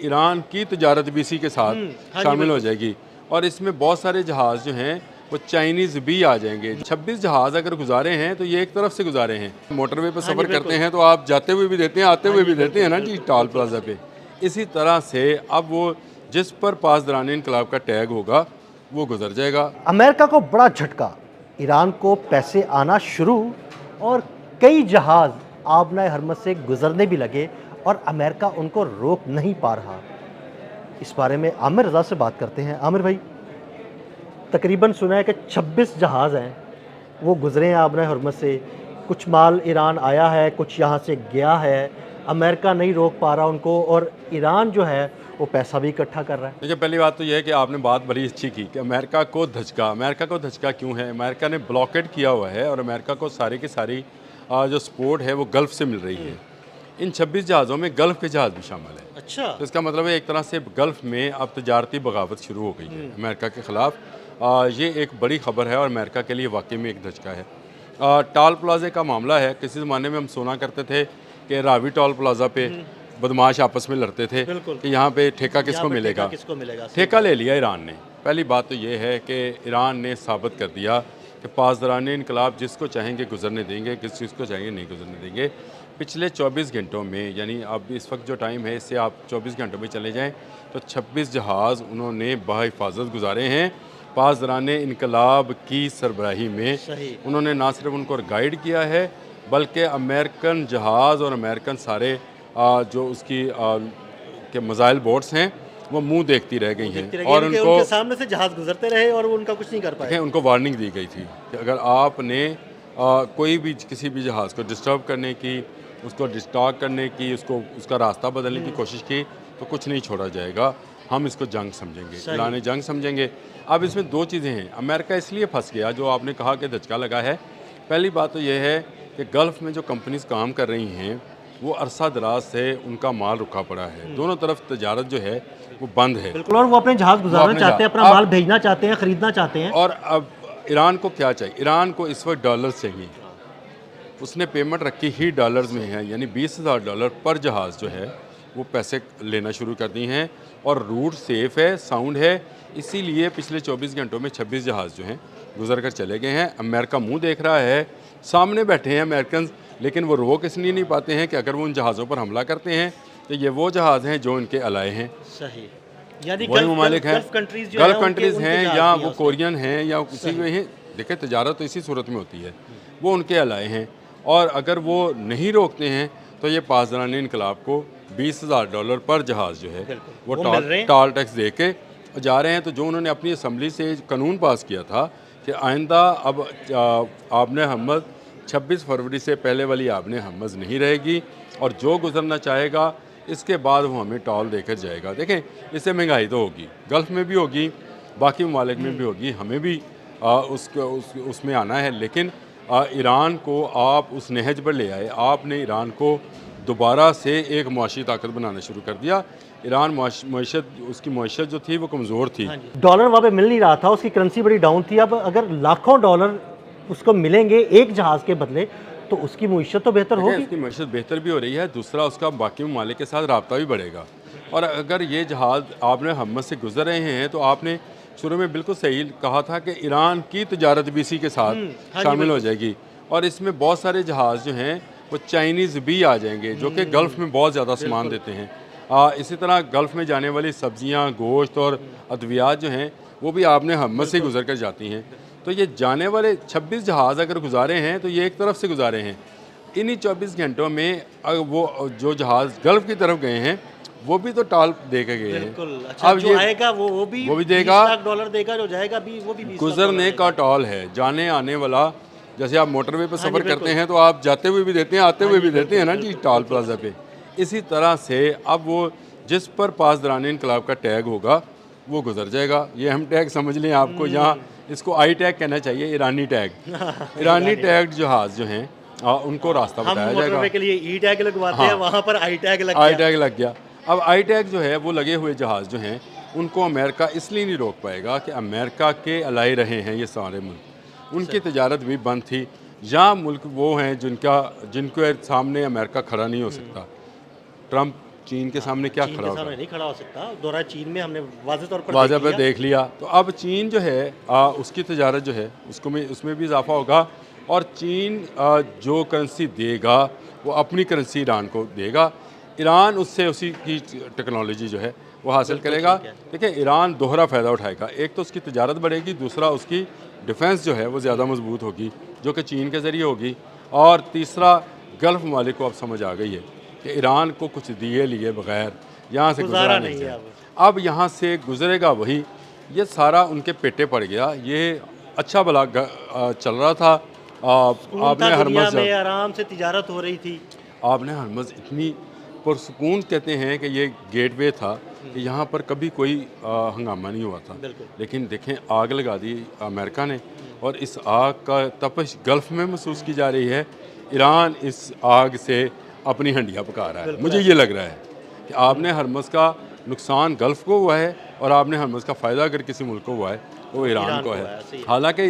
Iran की तजारत भी इसी के साथ शामिल हो जाएगी। और इसमें बहुत सारे जहाज़ जो हैं वो चाइनीज़ भी आ जाएंगे। 26 जहाज़ अगर गुजारे हैं तो ये एक तरफ से गुजारे हैं। मोटरवे पर सफ़र करते हैं तो आप जाते हुए भी देते हैं, आते हुए भी देते हैं ना जी, टोल प्लाजा पे। इसी तरह से अब वो जिस पर पासदारान इनकलाब का टैग होगा वो गुजर जाएगा। अमेरिका को बड़ा झटका, ईरान को पैसे आना शुरू और कई जहाज़ आबनाए हरमज़ से गुजरने भी लगे और अमेरिका उनको रोक नहीं पा रहा। इस बारे में आमिर रज़ा से बात करते हैं। आमिर भाई, तकरीबन सुना है कि 26 जहाज़ हैं वो गुजरे हैं आबनाए हरमज़ से, कुछ माल ईरान आया है, कुछ यहाँ से गया है, अमेरिका नहीं रोक पा रहा उनको और ईरान जो है वो पैसा भी इकट्ठा कर रहा है। देखिए, पहली बात तो यह है कि आपने बात बड़ी अच्छी की कि अमेरिका को धचका क्यों है। अमेरिका ने ब्लॉकेट किया हुआ है और अमेरिका को सारी की सारी जो सपोर्ट है वो गल्फ़ से मिल रही है। इन 26 जहाज़ों में गल्फ़ के जहाज़ भी शामिल है। अच्छा, तो इसका मतलब है एक तरह से गल्फ़ में अब तजारती बगावत शुरू हो गई है अमेरिका के ख़िलाफ़। ये एक बड़ी ख़बर है और अमेरिका के लिए वाकई में एक धचका है। टोल प्लाज़े का मामला है। किसी ज़माने में हम सुना करते थे कि रावी टोल प्लाज़ा पे बदमाश आपस में लड़ते थे कि यहाँ पे ठेका किसको मिलेगा। ठेका ले लिया ईरान ने। पहली बात तो ये है कि ईरान ने साबित कर दिया कि पासदारान इनकलाब जिसको चाहेंगे गुजरने देंगे, किसको चाहेंगे नहीं गुजरने देंगे। पिछले 24 घंटों में, यानी अब इस वक्त जो टाइम है इससे आप 24 घंटों में चले जाएँ तो 26 जहाज़ उन्होंने बाहिफाजत गुजारे हैं। पासदारान इनकलाब की सरबराही में उन्होंने ना सिर्फ उनको गाइड किया है बल्कि अमेरिकन जहाज़ और अमेरिकन सारे जो उसकी के मिसाइल बोट्स हैं वो मुंह देखती रह गई हैं और उनके सामने से जहाज़ गुजरते रहे और वो उनका कुछ नहीं कर पाए। उनको वार्निंग दी गई थी कि अगर आपने कोई भी किसी भी जहाज़ को डिस्टर्ब करने की, उसको डिस्टॉर्ट करने की, उसका रास्ता बदलने की कोशिश की तो कुछ नहीं छोड़ा जाएगा। हम इसको जंग समझेंगे, ऐलान जंग समझेंगे। अब इसमें दो चीज़ें हैं। अमेरिका इसलिए फंस गया, जो आपने कहा कि धचका लगा है। पहली बात तो यह है कि गल्फ़ में जो कंपनीज काम कर रही हैं वो अरसा दराज से उनका माल रुका पड़ा है। दोनों तरफ तजारत जो है वो बंद है। बिल्कुल, और वो अपने जहाज़ गुजारना चाहते हैं, अपना माल भेजना चाहते हैं, ख़रीदना चाहते हैं। और अब ईरान को क्या चाहिए? ईरान को इस वक्त डॉलर्स चाहिए। उसने पेमेंट रखी ही डॉलर्स में है, यानी $20,000 पर जहाज़ जो है वो पैसे लेना शुरू कर दी हैं। और रूट सेफ़ है, साउंड है, इसीलिए पिछले 24 घंटों में 26 जहाज़ जो हैं गुजर कर चले गए हैं। अमेरिका मुंह देख रहा है, सामने बैठे हैं अमेरिकन, लेकिन वो रोक इसलिए नहीं पाते हैं कि अगर वो उन जहाज़ों पर हमला करते हैं तो ये वो जहाज़ हैं जो इनके अलाए हैं। सही, यानी वही ममालिक हैं, गल्फ़ कंट्रीज़ हैं या वो कोरियन हैं या किसी में हैं। देखिए, तजारत तो इसी सूरत में होती है, वो उनके अलाए हैं। और अगर वो नहीं रोकते हैं तो ये पासदारान इनकलाब को $20,000 पर जहाज़ जो है वो टोल टैक्स दे के जा रहे हैं। तो जो उन्होंने अपनी असम्बली से कानून पास किया था कि आइंदा अब आबने हरमज़ 26 फरवरी से पहले वाली आबने हरमज़ नहीं रहेगी और जो गुजरना चाहेगा इसके बाद वो हमें टोल देकर जाएगा। देखें, इससे महंगाई तो होगी, गल्फ़ में भी होगी, बाकी ममालिक में भी होगी, हमें भी उसमें आना है। लेकिन ईरान को आप उस नहज पर ले आए। आपने ईरान को दोबारा से एक मुआशी ताकत बनाना शुरू कर दिया। ईरान मईशत, उसकी मईशत जो थी वो कमज़ोर थी। डॉलर वहाँ पे मिल नहीं रहा था, उसकी करेंसी बड़ी डाउन थी। अब अगर लाखों डॉलर उसको मिलेंगे एक जहाज़ के बदले तो उसकी मईशत तो बेहतर होगी। उसकी मईशत बेहतर भी हो रही है, दूसरा उसका बाकी ममालिक के साथ रब्ता भी बढ़ेगा। और अगर ये जहाज़ आपने हरमज़ से गुजर रहे हैं तो आपने शुरू में बिल्कुल सही कहा था कि ईरान की तजारत भी इसी के साथ शामिल हो जाएगी। और इसमें बहुत सारे जहाज़ जो हैं वो चाइनीज़ भी आ जाएंगे जो कि गल्फ़ में बहुत ज़्यादा सामान देते हैं। इसी तरह गल्फ़ में जाने वाली सब्ज़ियाँ, गोश्त और अद्वियात जो हैं वो भी आपने हरमज़ से गुजर कर जाती हैं। तो ये जाने वाले 26 जहाज़ अगर गुजारे हैं तो ये एक तरफ से गुजारे हैं। इन्हीं 24 घंटों में वो जो जहाज़ गल्फ़ की तरफ गए हैं वो भी तो टोल दे के गए हैं। अच्छा, अब जो आएगा वो भी देगा, $20 देगा, जो जाएगा भी वो भी गुजरने का टोल है, जाने आने वाला। जैसे आप मोटरवे पर सफ़र करते हैं तो आप जाते हुए भी देते हैं, आते हुए भी देते हैं ना जी, टोल प्लाजा पे। इसी तरह से अब वो जिस पर पासदारान इनकलाब का टैग होगा वो गुजर जाएगा। ये हम टैग समझ लें, आपको यहाँ इसको आई टैग कहना चाहिए, ईरानी टैग। ईरानी टैग जहाज़ जो हैं उनको रास्ता बताया जाएगा। के लिए ई टैग लगवाते हैं, वहाँ पर आई टैग लग गया। अब आई टैग जो है वो लगे हुए जहाज़ जो हैं उनको अमेरिका इसलिए नहीं रोक पाएगा कि अमेरिका के अलाए रहे हैं ये सारे मुल्क, उनकी तजारत भी बंद थी। यहाँ मुल्क वो हैं जिनके सामने अमेरिका खड़ा नहीं हो सकता। ट्रंप चीन के सामने क्या चीन खड़ा के होगा। सामने नहीं खड़ा हो सकता। दौरा चीन में हमने वाज़ेह तौर पर वाज़ा देख पे लिया। देख लिया। तो अब चीन जो है उसकी तजारत जो है उसमें भी इजाफा होगा, और चीन जो करेंसी देगा वो अपनी करेंसी ईरान को देगा, ईरान उससे उसी की टेक्नोलॉजी जो है वो हासिल बिल्कुल करेगा। ठीक है। देखिए ईरान दोहरा फ़ायदा उठाएगा, एक तो उसकी तजारत बढ़ेगी, दूसरा उसकी डिफेंस जो है वो ज़्यादा मजबूत होगी जो कि चीन के ज़रिए होगी, और तीसरा गल्फ़ ममालिक को अब समझ आ गई है कि ईरान को कुछ दिए लिए बगैर यहाँ से गुजारा गुजरा नहीं नहीं है है। अब। अब यहाँ से गुजरेगा वही, ये सारा उनके पेटे पड़ गया। ये अच्छा भला चल रहा था। सुकून था आपने दुनिया हरमज़ में, आराम से तिजारत हो रही थी। आपने हरमज़ इतनी पुरसुकून कहते हैं कि ये गेटवे था कि यहाँ पर कभी कोई हंगामा नहीं हुआ था। बिल्कुल। लेकिन देखें आग लगा दी अमेरिका ने, और इस आग का तपश गल्फ़ में महसूस की जा रही है। ईरान इस आग से अपनी हंडियाँ पका रहा है। बिल्कुल मुझे ये लग रहा है कि आपने हरमज़ का नुकसान गल्फ़ को हुआ है, और आपने हरमज़ का फ़ायदा अगर किसी मुल्क को हुआ है वो ईरान को है। सही है। हालांकि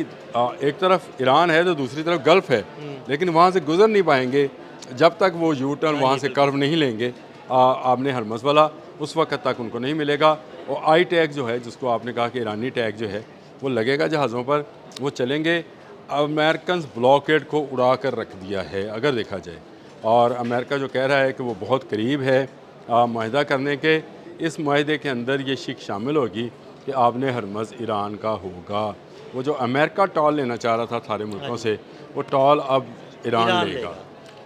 एक तरफ ईरान है तो दूसरी तरफ गल्फ़ है, लेकिन वहाँ से गुजर नहीं पाएंगे जब तक वो यू टर्न वहाँ से कर्व नहीं लेंगे। आपने हरमज़ वाला उस वक्त तक उनको नहीं मिलेगा। और आई टैग जो है, जिसको आपने कहा कि ईरानी टैग जो है वो लगेगा जहाज़ों पर, वो चलेंगे। अमेरिकन ब्लॉकेड को उड़ा कर रख दिया है अगर देखा जाए, और अमेरिका जो कह रहा है कि वो बहुत करीब है माहिदा करने के। इस माहिदे के अंदर ये शिक शामिल होगी कि आपने हरमज़ ईरान का होगा। वो जो अमेरिका टॉल लेना चाह रहा था सारे मुल्कों से, वो टॉल अब ईरान लेगा।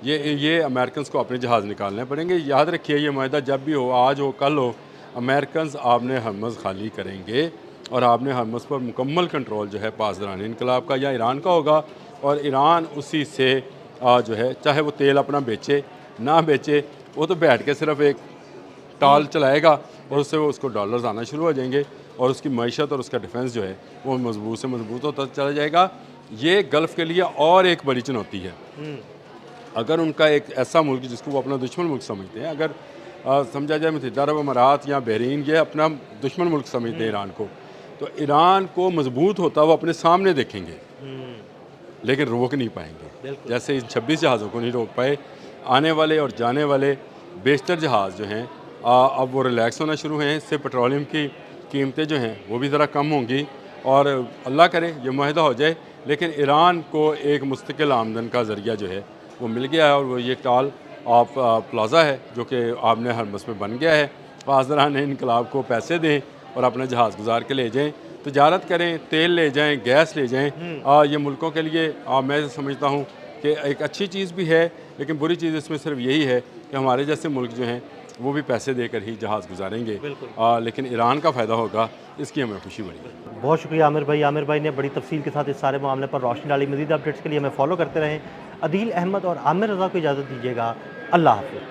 ये अमेरिकन को अपने जहाज़ निकालने पड़ेंगे। याद रखिए, ये माहिदा जब भी हो, आज हो कल हो, अमेरिकन आपने हरमज़ खाली करेंगे, और आपने हरमज़ पर मुकम्मल कंट्रोल जो है पासदारान इनकलाब का या ईरान का होगा। और ईरान उसी से जो है, चाहे वो तेल अपना बेचे ना बेचे, वो तो बैठ के सिर्फ एक टाल चलाएगा, और उससे वो उसको डॉलर्स आना शुरू हो जाएंगे, और उसकी मईशत और उसका डिफेंस जो है वो मजबूत से मजबूत होता चला जाएगा। ये गल्फ़ के लिए और एक बड़ी चुनौती है। अगर उनका एक ऐसा मुल्क जिसको वो अपना दुश्मन मुल्क समझते हैं, अगर समझा जाए मुत्तहिदा अरब अमारात या बहरीन, ये अपना दुश्मन मुल्क समझते हैं ईरान को, तो ईरान को मजबूत होता वो अपने सामने देखेंगे, लेकिन रोक नहीं पाएंगे। जैसे इन 26 जहाज़ों को नहीं रोक पाए। आने वाले और जाने वाले बेशतर जहाज़ जो हैं अब वो रिलैक्स होना शुरू हैं। इससे पेट्रोलियम की कीमतें जो हैं वो भी ज़रा कम होंगी, और अल्लाह करे ये माहिदा हो जाए। लेकिन ईरान को एक मुस्तकिल आमदन का ज़रिया जो है वो मिल गया है, और वो ये टाल ऑफ प्लाज़ा है जो कि आपने हरमज़ में बन गया है। पासदारान इनकलाब को पैसे दें और अपना जहाज़ गुजार के ले जाएँ, तजारत करें, तेल ले जाएँ, गैस ले जाएँ। ये मुल्कों के लिए मैं समझता हूँ कि एक अच्छी चीज़ भी है, लेकिन बुरी चीज़ इसमें सिर्फ यही है कि हमारे जैसे मुल्क जो हैं वो भी पैसे देकर ही जहाज़ गुजारेंगे। लेकिन ईरान का फ़ायदा होगा, इसकी हमें खुशी बड़ी। बहुत शुक्रिया आमिर भाई। आमिर भाई ने बड़ी तफसील के साथ इस सारे मामले पर रोशनी डाली। मज़ीद अपडेट्स के लिए हमें फॉलो करते रहें। अदील अहमद और आमिर रज़ा को इजाज़त दीजिएगा। अल्लाह हाफ़िज़।